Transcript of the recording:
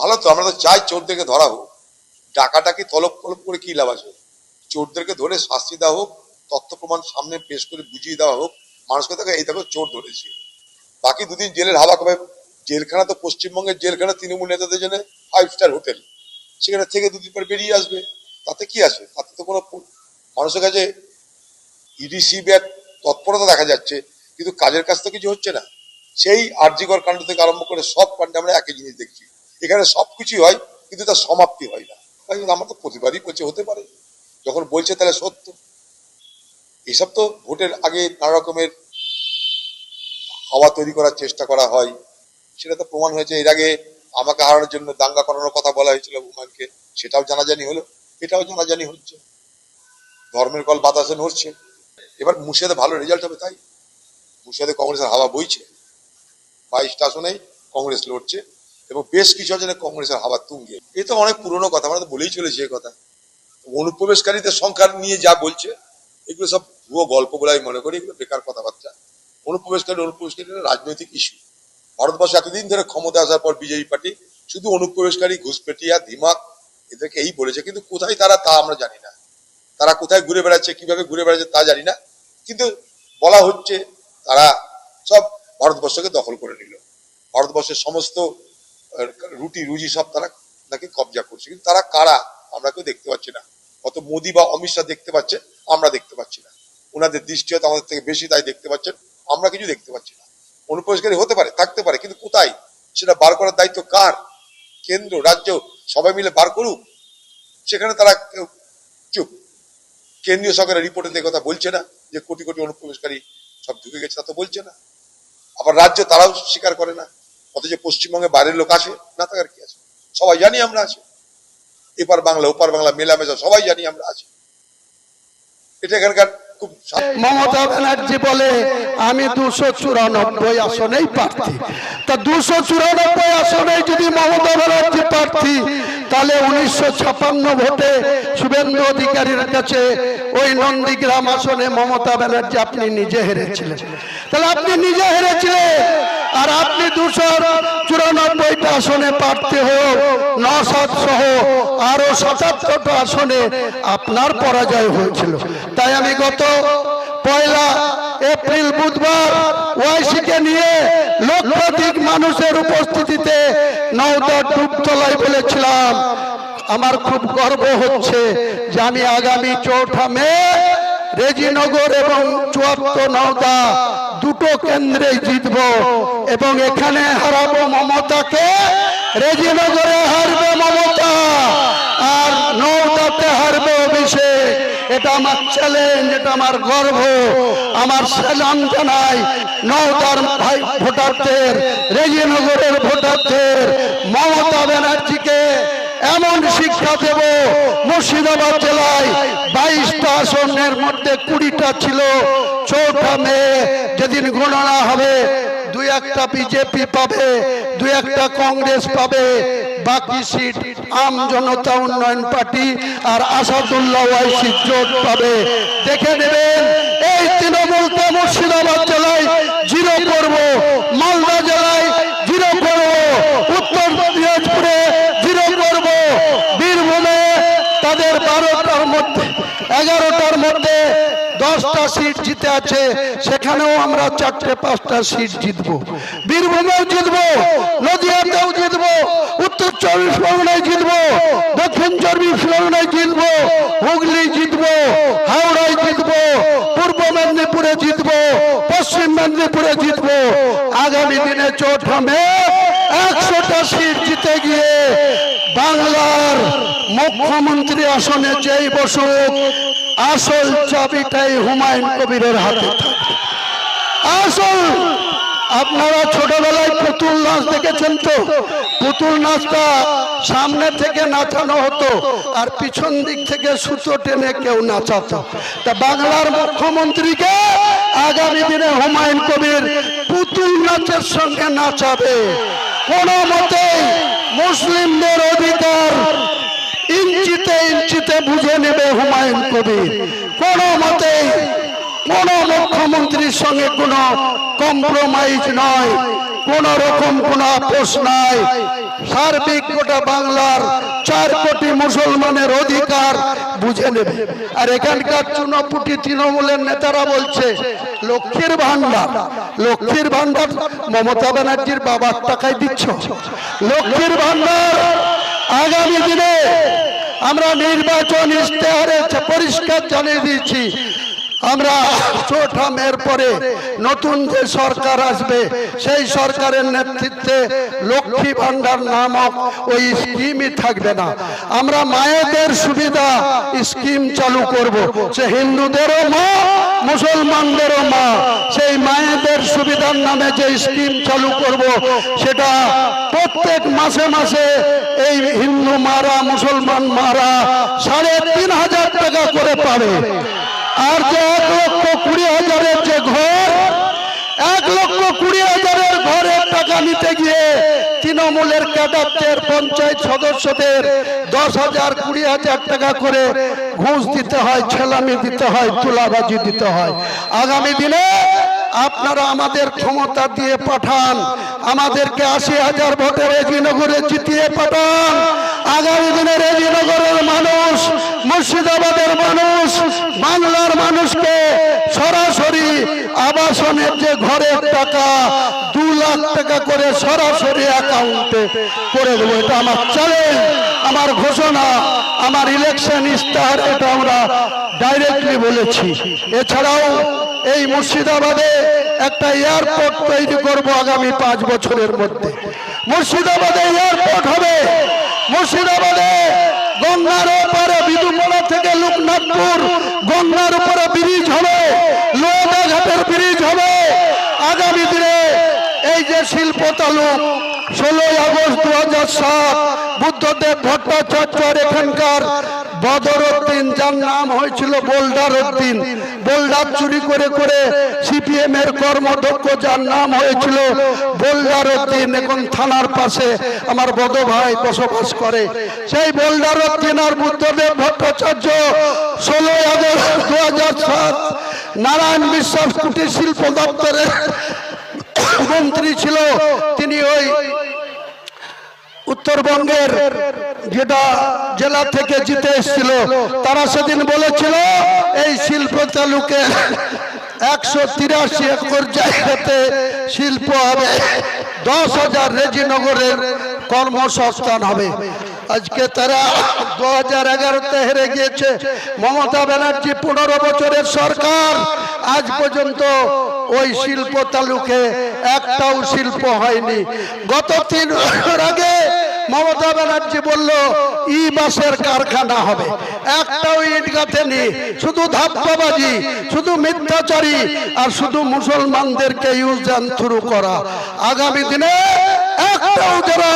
ভালো তো, আমরা তো চাই চোরদেরকে ধরা হোক। ডাকাটাকে তলব করে কি লাভ আছে? চোরদেরকে ধরে শাস্তি দেওয়া হোক, তথ্য প্রমাণ সামনে পেশ করে বুঝিয়ে দেওয়া হোক মানুষকে, দেখো এই দেখো চোর ধরেছে। বাকি দুদিন জেলের হাওয়া খাবে। জেলখানা তো পশ্চিমবঙ্গের জেলখানা তৃণমূল নেতাদের জন্য 5 স্টার হোটেল, সেখানে থেকে দুদিন পর বেরিয়ে আসবে, তাতে কি আছে? তাতে তো কোনো মানুষের কাছে ইডি সিবিআই তৎপরতা দেখা যাচ্ছে, কিন্তু কাজের কাজ তো কিছু হচ্ছে না। সেই আরজিকর কাণ্ড থেকে আরম্ভ করে সব কাণ্ডে আমরা একই জিনিস দেখছি, এখানে সবকিছুই হয় কিন্তু তার সমাপ্তি হয় না। আমরা তো প্রতিবাদই করছি, হতে পারে যখন বলছে তাহলে সত্য। এসব তো ভোটের আগে নানা রকমের হাওয়া তৈরি করার চেষ্টা করা হয়, সেটা তো প্রমাণ হয়েছে। এর আগে আমাকে হারানোর জন্য দাঙ্গা করানোর কথা বলা হয়েছিল হুমায়ুনকে, সেটাও জানাজানি হলো, এটাও জানাজানি হচ্ছে। ধর্মের কল বাতাসে নড়ছে। এবার মুর্শিদাবাদে ভালো রেজাল্ট হবে, তাই মুর্শিদাবাদে কংগ্রেসের হাওয়া বইছে। 22টা আসনেই কংগ্রেস লড়ছে এবং বেশ কিছু আসনে কংগ্রেসের হাওয়া তুঙ্গে। এই তো অনেক পুরনো কথা, আমরা তো বলেই চলেছি এই কথা। অনুপ্রবেশকারীদের সংখ্যা নিয়ে যা বলছে এগুলো সব ভুয়ো গল্প বলে আমি মনে করি, এগুলো বেকার কথাবার্তা। অনুপ্রবেশকারী রাজনৈতিক ইস্যু। ভারতবর্ষে এতদিন ধরে ক্ষমতা আসার পর বিজেপি পার্টি শুধু অনুপ্রবেশকারী, ঘুষপেটিয়া, ধিমাক এদেরকে এই বলেছে, কিন্তু কোথায় তারা তা আমরা জানি না। তারা কোথায় ঘুরে বেড়াচ্ছে, কিভাবে ঘুরে বেড়াচ্ছে তা জানি না, কিন্তু বলা হচ্ছে তারা সব ভারতবর্ষকে দখল করে নিল। ভারতবর্ষের সমস্ত রুটি রুজি সব তারা নাকি কবজা করছে, কিন্তু তারা কারা আমরা কেউ দেখতে পাচ্ছি না। কত মোদি বা অমিত শাহ দেখতে পাচ্ছে, আমরা দেখতে পাচ্ছি না। ওনাদের দৃষ্টি হয়তো আমাদের থেকে বেশি, তাই দেখতে পাচ্ছেন, আমরা কিছু দেখতে পাচ্ছি না। অনুপ্রবেশকারী হতে পারে, থাকতে পারে, কিন্তু কোথায় সেটা বার করার দায়িত্ব কার? কেন্দ্র, রাজ্য সবাই মিলে বার করুক। সেখানে তারা চুপ। কেন্দ্রীয় সরকারের রিপোর্টে কথা বলছে না যে কোটি কোটি অনুপ্রবেশকারী সব ঢুকে গেছে, তা তো বলছে না। আবার রাজ্য তারাও স্বীকার করে না, অথচ পশ্চিমবঙ্গে বাইরের লোক আসে, না থাকার কি আছে? সবাই জানি আমরা আছি, এপার বাংলা ওপার বাংলা মেলামেশা, সবাই জানি আমরা আছি। এটা এখানকার খুব। মমতা ব্যানার্জি বলে আমি 294 আসনেই প্রার্থী। তা 294 আসনে যদি মমতা ব্যানার্জি প্রার্থী, তাহলে 1956 ভোটে শুভেন্দু অধিকারীর কাছে ওই নন্দীগ্রাম আসনে মমতা ব্যানার্জি আপনি নিজে হেরেছিলেন। তাহলে আপনি নিজে হেরেছিলেন, আর আপনি 294টা আসনে প্রার্থী হোক, 9-7 সহ আরো 77টা আসনে আপনার পরাজয় হয়েছিল। তাই আমি গত 1 এপ্রিল বুধবার ওয়াইসিকে নিয়ে লক্ষাধিক মানুষের উপস্থিতিতে নওদার ডুবতলায় বলেছিলাম, আমার খুব গর্ব হচ্ছে যে আমি আগামী 4 মে রেজিনগর এবং 74 নওদা দুটো কেন্দ্রে জিতব এবং এখানে হারাবো মমতাকে, রেজিনগরে হারবে মমতা আর নওদাতে হারবে অভিষেক। এটা আমার চ্যালেঞ্জ, এটা আমার গর্ব। আমার সালাম জানাই নওদার ভাই ভোটারদের, রেজিনগরের ভোটারদের। মমতা ব্যানার্জিকে এমন শিক্ষা দেব, মুর্শিদাবাদ জেলায় 22টা আসনের মধ্যে 20টা ছিল। 4 মে যেদিন গণনা হবে 2-1টা বিজেপি পাবে, 2-1টা কংগ্রেস পাবে, বাকি সিট আম জনতা উন্নয়ন পার্টি আর আসাদুল্লাহ ওয়াইসি জোট পাবে। দেখে নেবেন এই তৃণমূলকে মুর্শিদাবাদ জেলায় 0 করব, মালদা জেলায় 0 করব, উত্তর দিনাজপুরে 0 করব, বীরভূমে তাদের 12টার মধ্যে 11টার মধ্যে 10টা সিট জিতে আছে, সেখানেও আমরা 4-5টা সিট জিতবো। বীরভূমেও জিতবো, নদিয়াতেও জিতবো, উত্তর 24 পরগনায় জিতবো, দক্ষিণ 24 পরগনায় জিতবো, হুগলি জিতবো, হাওড়ায় জিতবো, পূর্ব মেদিনীপুরে জিতবো, পশ্চিম মেদিনীপুরে জিতবো। আগামী দিনে 4 মে 100টা সিট জিতে গিয়ে বাংলার মুখ্যমন্ত্রী আসনে যেই বসুক, আসল চাবিটাই হুমায়ুন কবিরের হাতে থাকবে। আসল। আপনারা ছোটবেলায় পুতুল নাচ দেখেছেন তো? পুতুল নাচটা সামনে থেকে নাচানো হতো আর পিছন দিক থেকে সুতো টেনে কেউ নাচাতো। তা বাংলার মুখ্যমন্ত্রীকে আগামী দিনে হুমায়ুন কবির পুতুল নাচের সঙ্গে নাচাবে। কোনো মতেই মুসলিমদের অধিকার ইঞ্চিতে ইঞ্চিতে বুঝে নেবে হুমায়ুন কবির। কোনো মতেই কোনো মুখ্যমন্ত্রীর সঙ্গে কোনো কম্প্রোমাইজ নয়। কোন রকম কোন আপোষ নাই। সার্বিক গোটা বাংলার 4 কোটি মুসলমানের অধিকার বুঝে নেবে। আর এখানকার চুনাপুটি তৃণমূলের নেতারা বলছে লক্ষ্মীর ভান্ডার, লক্ষ্মীর ভান্ডার মমতা ব্যানার্জির বাবার টাকায় দিচ্ছ। লক্ষ্মীর ভান্ডার আগামী দিনে আমরা নির্বাচন ইশতেহারে পরিষ্কার জানিয়ে দিয়েছি, আমরা 4টা মের পরে নতুন যে সরকার আসবে সেই সরকারের নেতৃত্বে লক্ষ্মী ভান্ডার নামক ওই স্কিমই থাকবে না। আমরা মায়েদের সুবিধা স্কিম চালু করব, সে হিন্দুদেরও মা মুসলমানদেরও মা। সেই মায়েদের সুবিধার নামে যে স্কিম চালু করব সেটা প্রত্যেক মাসে মাসে এই হিন্দু মারা মুসলমান মারা 3,500 টাকা করে পাবে। আর যে 1,20,000-এর যে ঘর, 1,20,000-এর ঘরের টাকা নিতে গিয়ে তৃণমূলের ক্যাডারদের পঞ্চায়েত সদস্যদের 10,000 20,000 টাকা করে ঘুষ দিতে হয়, ছেলামি দিতে হয়, তুলাবাজি দিতে হয়। আগামী দিনে আপনারা আমাদের ক্ষমতা দিয়ে পাঠান, আমাদেরকে 80,000 ভোটে রেজিনগরে জিতিয়ে পাঠান। আগামী দিনে রেজিনগরের মানুষ, মুর্শিদাবাদের মানুষ, বাংলার মানুষকে সরাসরি আবাসনের যে ঘরের টাকা 2 লাখ টাকা করে সরাসরি অ্যাকাউন্টে করে দেবো। এটা আমার চ্যালেঞ্জ, আমার ঘোষণা, আমার ইলেকশন ইশতেহার, এটা আমরা ডাইরেক্টলি বলেছি। এছাড়াও এই মুর্শিদাবাদে একটা এয়ারপোর্ট তৈরি করব আগামী 5 বছরের মধ্যে। মুর্শিদাবাদে এয়ারপোর্ট হবে। মুর্শিদাবাদে গঙ্গার ওপারে বিদুপাড়া থেকে লোকনাথপুর গঙ্গার উপরে ব্রিজ হবে, লোহাদা ঘাটের ব্রিজ হবে। আগামী দিনে এই যে শিল্প তালুক 16 আগস্ট 2007 বুদ্ধদেব ভট্টাচার্যের এখানকার বদরউদ্দিন, যার নাম হয়েছিল বোল্ডার উদ্দিন, বোল্ডার চুরি করে করে সিপিএম এর কর্মদক্ষ, যার নাম হয়েছিল বোল্ডার উদ্দিন, এখন থানার পাশে আমার বড় ভাই বসবাস করে। সেই বোল্ডার উদ্দিন আর বুদ্ধদেব ভট্টাচার্য 16 আগস্ট 2007 নারায়ণ বিশ্বাস কুটির শিল্প দপ্তরের মন্ত্রী ছিল। তিনি ওই উত্তরবঙ্গের যেটা জেলা থেকে জিতে এসেছিল, তারা সেদিন বলেছিল এই শিল্প তালুকে 183 একর জায়গাতে শিল্প হবে, 10,000 রেজিনগরের কর্মসংস্থান হবে। আজকে তারা 2011-তে হেরে গিয়েছে। মমতা ব্যানার্জি 15 বছরের সরকার, আজ পর্যন্ত ওই শিল্প তালুকে একটাও শিল্প হয়নি। গত 3 বছর আগে মমতা ব্যানার্জি বলল ই বাসের কারখানা হবে, একটাও ইট গাঁথেনি। শুধু ধাপ্পাবাজি, শুধু মিথ্যাচারী, আর শুধু মুসলমানদেরকে ইউজ অ্যান্ড থ্রু করা। আগামী দিনে একটাও যারা